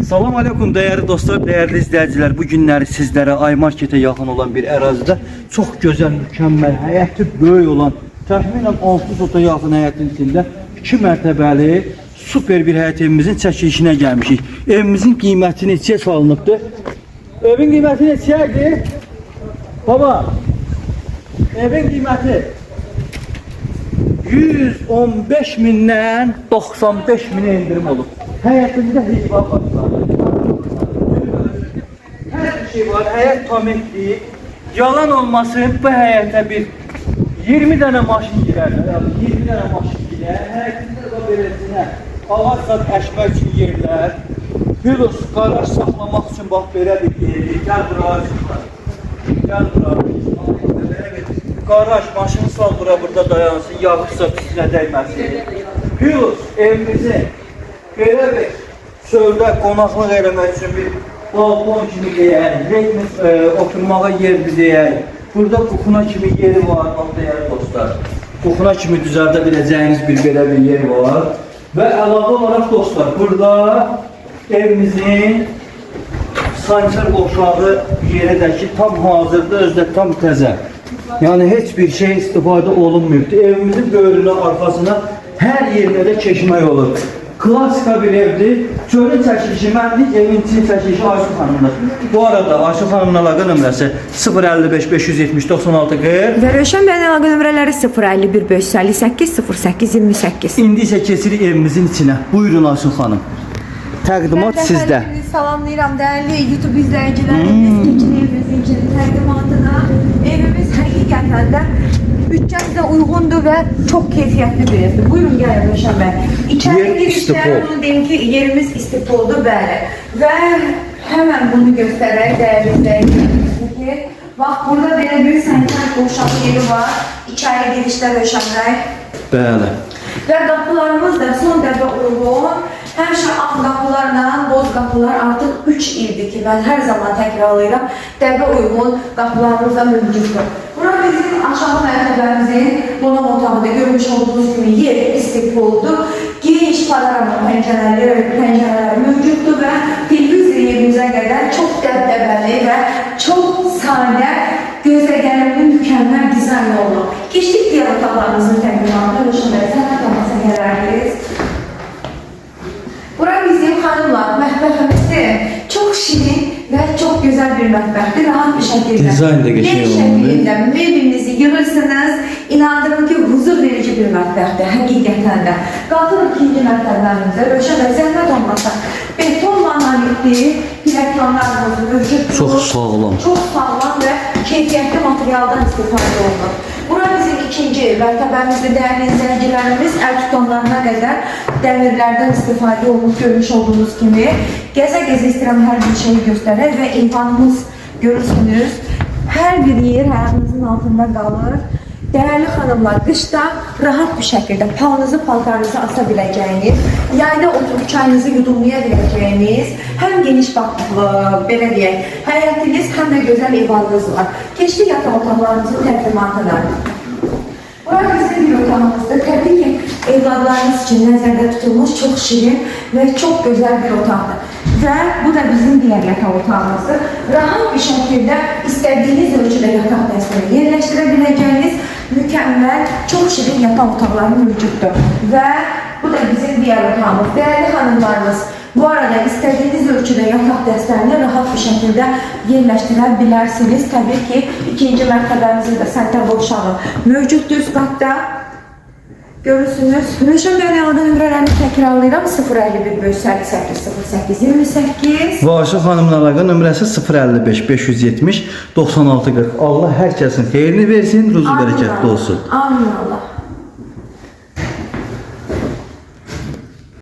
Salam aleykum değerli dostlar, değerli izleyiciler. Bu günləri sizlere iMarket'e yaxın olan bir ərazidə çox gözəl, mükəmməl, həyəti böyük olan, təxminən 600 ota yaxın həyətin içində 2 mərtəbəli super bir həyət evimizin çəkilişinə gəlmişik. Evimizin qiyməti neçəyə salınıbdır? Evin qiyməti neçəyədir? Baba, evin qiyməti 115 mindən 95 minə indirim olub. Həyətində heyvan var. Hər bir şey var, həyət tam etdi. Yalan olmasın, bu həyətə bir 20 dənə maşın girər. 20 dənə maşın girər. Həyətində də beləsinə ağac əşmək üçün yerlər. Filos, qaraj saxlamaq üçün bax belə bir yerdir. Gəl bura, gəl bura. Qaraj, maşını sal bura, burada dayansın, yağırsa pislə dəyməsin. Filos, evimizi belə bir çöldə qonaqlıq eləmək üçün bir balkon kimi deyək, oturmağa yerdir deyək. Burada kuxuna kimi yeri var, bax deyək dostlar. Kuxuna kimi düzəldə biləcəyiniz bir belə bir yer var. Və əlavə olaraq dostlar, burada evimizin sancar qoşağı yerədəki tam hazırda, özdə tam təzə. Yəni heç bir şey istifadə olunmuyubdur. Evimizin böyrünə, arxasına hər yerdə də keçmək olur. Klasika bir evdir. Çölün çəkilişi mənlik, evin için çəkilişi Ayşə xanımdır. Bu arada Ayşə xanımın əlaqə nömrəsi 055 570 96 40 və Rövşən bəyin əlaqə nömrələri 051 558 08 28. İndi isə keçirik evimizin içinə. Buyurun Ayşə xanım. Təqdimat sizdə. Salamlayıram dəyərli YouTube izləyicilərimiz. Keçin evimizin təqdimatına. Evimiz həqiqətən də bütçəmizə uyğundur və çox keyfiyyətli bir evdir. Buyurun gəlin Rövşən bəy. İçəri girişdə onu deyim ki, yerimiz istifoldur, bəli. Və həmən bunu göstərək dəyərli izləyicilərimiz ki, bax burada belə bir sancar qoşağı yeri var. İçəri girişdə Rövşən bəy. Bəli. Və qapılarımız da son dəfə uyğun. Həmişə ağ qapılarla boz qapılar artıq 3 ildir ki, mən hər zaman təkrarlayıram, dəbə uyğun qapılarımız da mövcuddur. Bura bizim aşağı mərtəbəmizin qonaq otağında görmüş olduğunuz kimi yer istifoldur. Geniş panorama pəncərələri mövcuddur və televizor yerimizə qədər çox dəbdəbəli və çox sadə, gözə gələn mükəmməl dizayn olunur. Keçdik diğer otaqlarımızın təqdimatına, Rövşən sənət gələriniz. Bura bizim hanımlar mətbəximizdir. Çox şirin və çox gözəl bir mətbəxdir. Rahat bir şəkildə. Dizayn da geçiyor. şəkildə meblinizi yığırsınız. İnandırım ki, huzur verici bir mətbəxdir. Həqiqətən də. Qalxırıq ikinci mətbəxlərimizə. Rövşən bəy, zəhmət olmasa. Beton monolitli plaklanlarımız mövcuddur. Çox sağlam. Çox sağlam və keyfiyyətli materialdan istifadə olunur. Bura bizim ikinci mərtəbəmizdə dəyərli izləyicilərimiz əl tutanlarına qədər dəmirlərdən istifadə olunub görmüş olduğunuz kimi. Gəzə-gəzə istəyirəm hər bir şeyi göstərək və imkanımız görürsünüz. Hər bir yer ayağınızın altında qalır. Dəyərli xanımlar, qışda rahat bir şəkildə paltarınızı asa biləcəyiniz, yayda oturub çayınızı yudumlaya biləcəyiniz, həm geniş belə deyək, həyətiniz, həm də gözəl evanınız var. Keçdik yataq otaqlarımızın təqdimatına. Bura bizim bir otağımızdır. Təbii ki, evladlarınız üçün nəzərdə tutulmuş çox şirin və çox gözəl bir otaqdır. Və bu da bizim diğer yataq otağımızdır. Rahat bir şəkildə istədiyiniz ölçüdə yataq dəstəyi yerləşdirə biləcəyiniz mükəmməl, çox şirin yataq otaqları mövcuddur. Və bu da bizim diğer otağımız. Dəyərli xanımlarımız, bu arada istədiyiniz ölçüdə yataq dəstəyini rahat bir şəkildə yerləşdirə bilərsiniz. Təbii ki, ikinci mərtəbəmizin də sancar qoşağı mövcuddur üst qatda. Görürsünüz. Rövşən bəyin əlaqə nömrələrini təkrarlayıram. 051 558 08 28. Və Ayşə xanımın əlaqə nömrəsi 055 570 96 40. Allah hər kəsin xeyrini versin, ruzu bərəkətli olsun. Amin Allah.